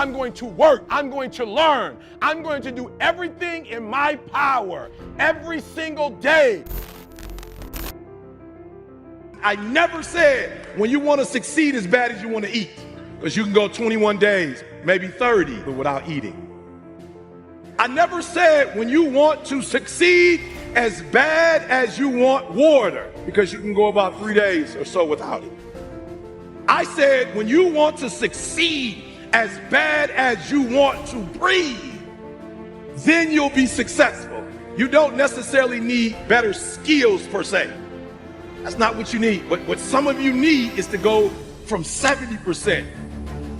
I'm going to work. I'm going to learn. I'm going to do everything in my power every single day. I never said when you want to succeed as bad as you want to eat, because you can go 21 days, maybe 30, but without eating. I never said when you want to succeed as bad as you want water, because you can go about 3 days or so without it. I said when you want to succeed as bad as you want to breathe, then you'll be successful. You don't necessarily need better skills per se. That's not what you need. But what some of you need is to go from 70%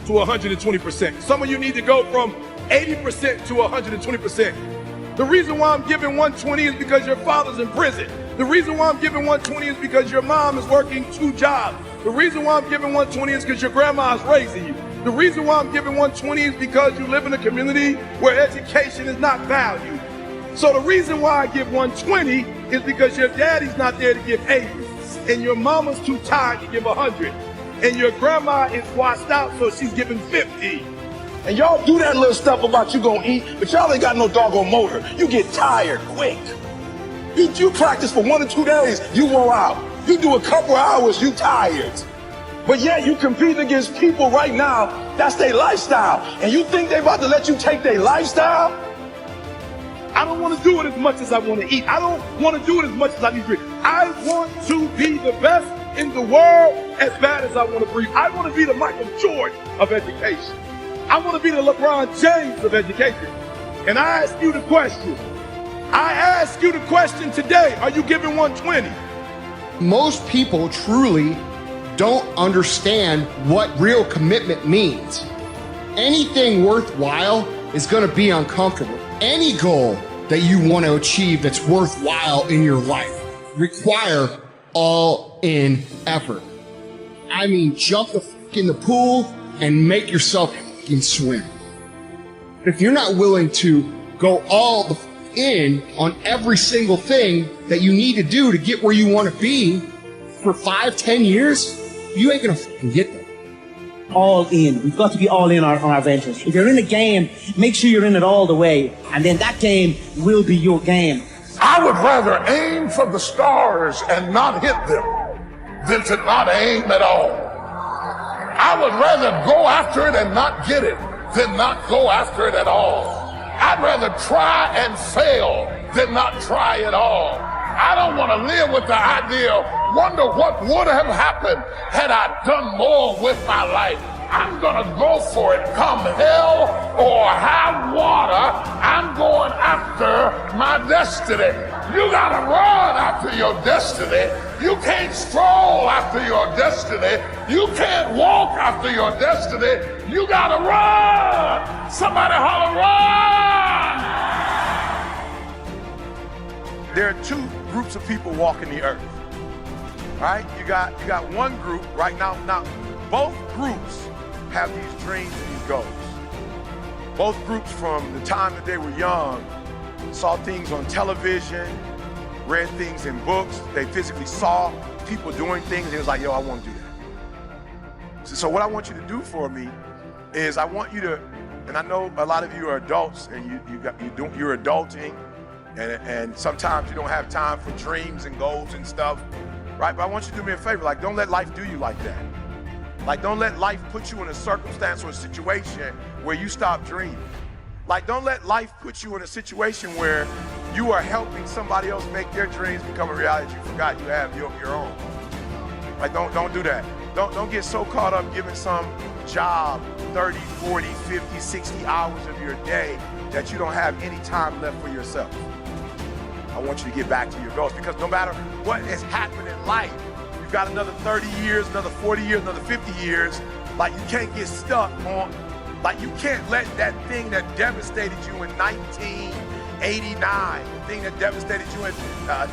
to 120%. Some of you need to go from 80% to 120%. The reason why I'm giving 120 is because your father's in prison. The reason why I'm giving 120 is because your mom is working 2 jobs. The reason why I'm giving 120 is because your grandma is raising you. The reason why I'm giving 120 is because you live in a community where education is not valued. So the reason why I give 120 is because your daddy's not there to give 80, and your mama's too tired to give 100, and your grandma is washed out, so she's giving 50. And y'all do that little stuff about you gonna eat, but y'all ain't got no doggone motor. You get tired quick. You practice for 1 or 2 days, you wore out. You do a couple hours, you tired. But yet you compete against people right now, that's their lifestyle. And you think they about to let you take their lifestyle? I don't want to do it as much as I want to eat. I don't want to do it as much as I need to drink. I want to be the best in the world as bad as I want to breathe. I want to be the Michael Jordan of education. I want to be the LeBron James of education. And I ask you the question. I ask you the question today. Are you giving 120? Most people truly don't understand what real commitment means. Anything worthwhile is going to be uncomfortable. Any goal that you want to achieve that's worthwhile in your life require all-in effort. I mean, jump in the pool and make yourself swim. If you're not willing to go all in on every single thing that you need to do to get where you want to be for 5-10 years, you ain't gonna get there. All in. We've got to be all in on our ventures. If you're in a game, make sure you're in it all the way, and then that game will be your game. I would rather aim for the stars and not hit them than to not aim at all. I would rather go after it and not get it than not go after it at all. I'd rather try and fail than not try at all. I don't want to live with the idea, wonder what would have happened had I done more with my life. I'm going to go for it, come hell or high water. I'm going after my destiny. You got to run after your destiny. You can't stroll after your destiny. You can't walk after your destiny. You got to run. Somebody holler, run. There are 2 groups of people walking the earth, right? You got one group right now. Now, both groups have these dreams and these goals. Both groups, from the time that they were young, saw things on television, read things in books. They physically saw people doing things, and it was like, yo, I want to do that. So what I want you to do for me is I want you to, and I know a lot of you are adults, and you're adulting, and sometimes you don't have time for dreams and goals and stuff, right? But I want you to do me a favor, like, don't let life do you like that. Like, don't let life put you in a circumstance or a situation where you stop dreaming. Like, don't let life put you in a situation where you are helping somebody else make their dreams become a reality. You forgot you have your own. Like, don't do that. Don't get so caught up giving some job 30, 40, 50, 60 hours of your day that you don't have any time left for yourself. I want you to get back to your goals, because no matter what has happened in life, you've got another 30 years, another 40 years, another 50 years. Like, you can't get stuck on, like, you can't let that thing that devastated you in 1989, the thing that devastated you in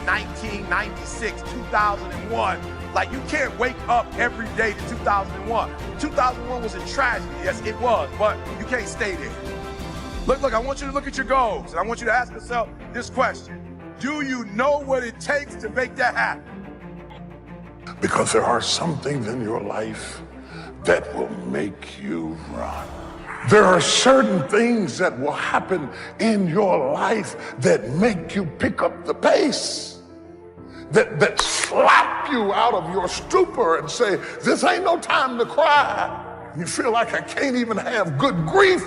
1996, 2001, like, you can't wake up every day to 2001. 2001 was a tragedy, yes it was, but you can't stay there. Look, I want you to look at your goals, and I want you to ask yourself this question. Do you know what it takes to make that happen? Because there are some things in your life that will make you run. There are certain things that will happen in your life that make you pick up the pace, that slap you out of your stupor and say, this ain't no time to cry. You feel like I can't even have good grief.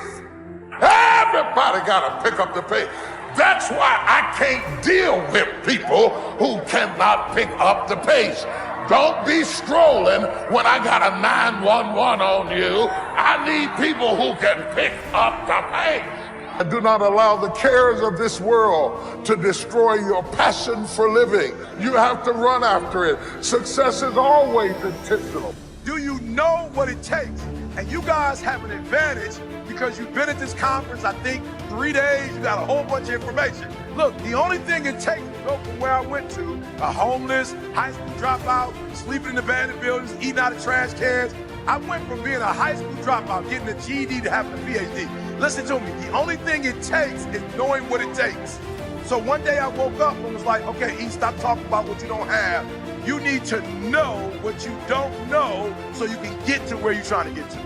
Everybody got to pick up the pace. That's why I can't deal with people who cannot pick up the pace. Don't be strolling when I got a 911 on you. I need people who can pick up the pace. Do not allow the cares of this world to destroy your passion for living. You have to run after it. Success is always intentional. Do you know what it takes? And you guys have an advantage because you've been at this conference, I think, 3 days. You got a whole bunch of information. Look, the only thing it takes to go from where I went to, a homeless, high school dropout, sleeping in abandoned buildings, eating out of trash cans. I went from being a high school dropout, getting a GED, to having a PhD. Listen to me, the only thing it takes is knowing what it takes. So one day I woke up and was like, okay, E, stop talking about what you don't have. You need to know what you don't know so you can get to where you're trying to get to.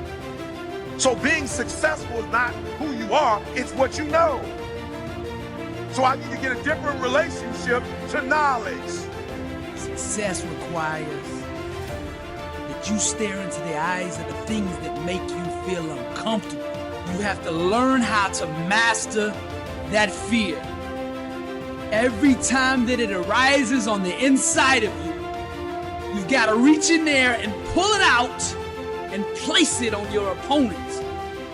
So being successful is not who you are, it's what you know. So I need to get a different relationship to knowledge. Success requires that you stare into the eyes of the things that make you feel uncomfortable. You have to learn how to master that fear. Every time that it arises on the inside of you, you've got to reach in there and pull it out and place it on your opponent,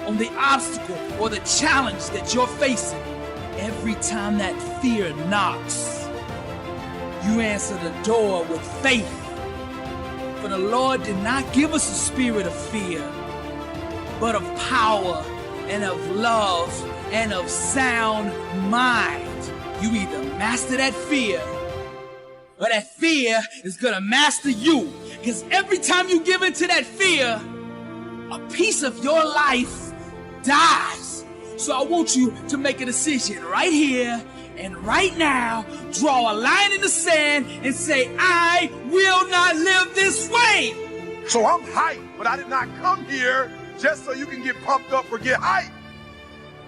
on the obstacle or the challenge that you're facing. Every time that fear knocks, you answer the door with faith. For the Lord did not give us a spirit of fear, but of power and of love and of sound mind. You either master that fear, or that fear is gonna master you. Because every time you give into that fear, a piece of your life dies. So I want you to make a decision right here and right now. Draw a line in the sand and say, I will not live this way. So I'm hyped, but I did not come here just so you can get pumped up or get hyped.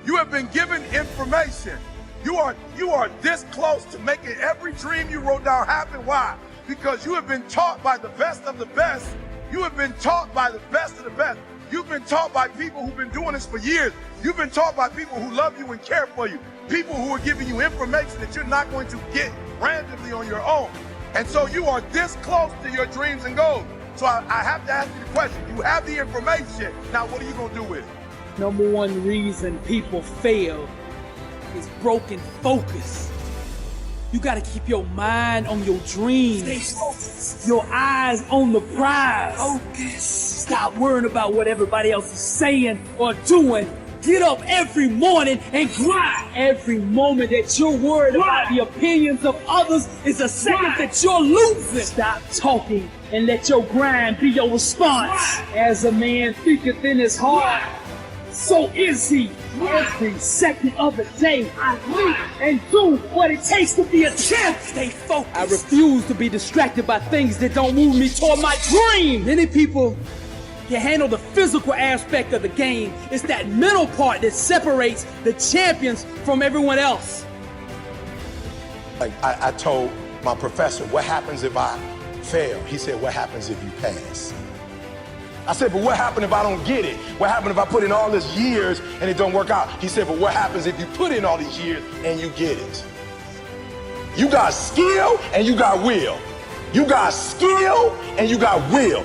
You have been given information. You are this close to making every dream you wrote down happen. Why? Because you have been taught by the best of the best. You have been taught by the best of the best. You've been taught by people who've been doing this for years. You've been taught by people who love you and care for you. People who are giving you information that you're not going to get randomly on your own. And so you are this close to your dreams and goals. So I have to ask you the question. You have the information. Now what are you going to do with it? Number one reason people fail is broken focus. You gotta keep your mind on your dreams. Stay focused. Your eyes on the prize. Focus. Stop worrying about what everybody else is saying or doing. Get up every morning and grind. Every moment that you're worried about the opinions of others is a second that you're losing. Stop talking and let your grind be your response. As a man thinketh in his heart, so is he. Every second of the day, I live and do what it takes to be a champ. Stay focused. I refuse to be distracted by things that don't move me toward my dream. Many people can handle the physical aspect of the game. It's that mental part that separates the champions from everyone else. Like I told my professor, what happens if I fail? He said, what happens if you pass? I said, but what happens if I don't get it? What happens if I put in all these years and it don't work out? He said, but what happens if you put in all these years and you get it? You got skill and you got will. You got skill and you got will.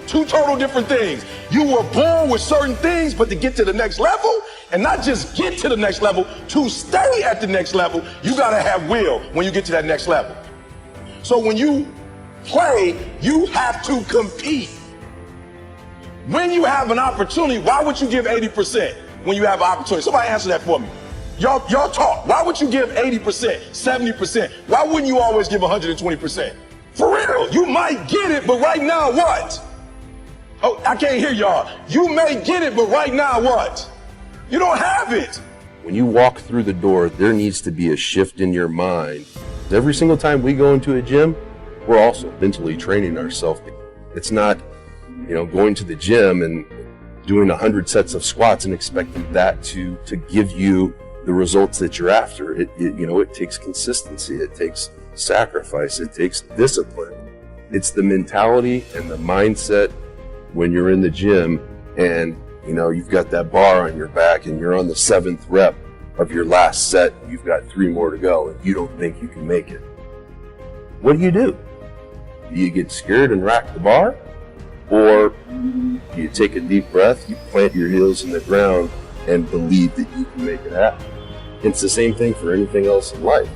Two total different things. You were born with certain things, but to get to the next level, and not just get to the next level, to stay at the next level, you gotta have will when you get to that next level. So when you play, you have to compete. When you have an opportunity, why would you give 80% when you have an opportunity? Somebody answer that for me. Y'all talk. Why would you give 80%, 70%? Why wouldn't you always give 120%? For real, you might get it, but right now what? Oh, I can't hear y'all. You may get it, but right now what? You don't have it. When you walk through the door, there needs to be a shift in your mind. Every single time we go into a gym, we're also mentally training ourselves. It's not, going to the gym and doing 100 sets of squats and expecting that to give you the results that you're after. It takes consistency. It takes sacrifice. It takes discipline. It's the mentality and the mindset when you're in the gym and, you've got that bar on your back and you're on the 7th rep of your last set. You've got 3 more to go and you don't think you can make it. What do? Do you get scared and rack the bar? Or do you take a deep breath, you plant your heels in the ground and believe that you can make it happen? It's the same thing for anything else in life.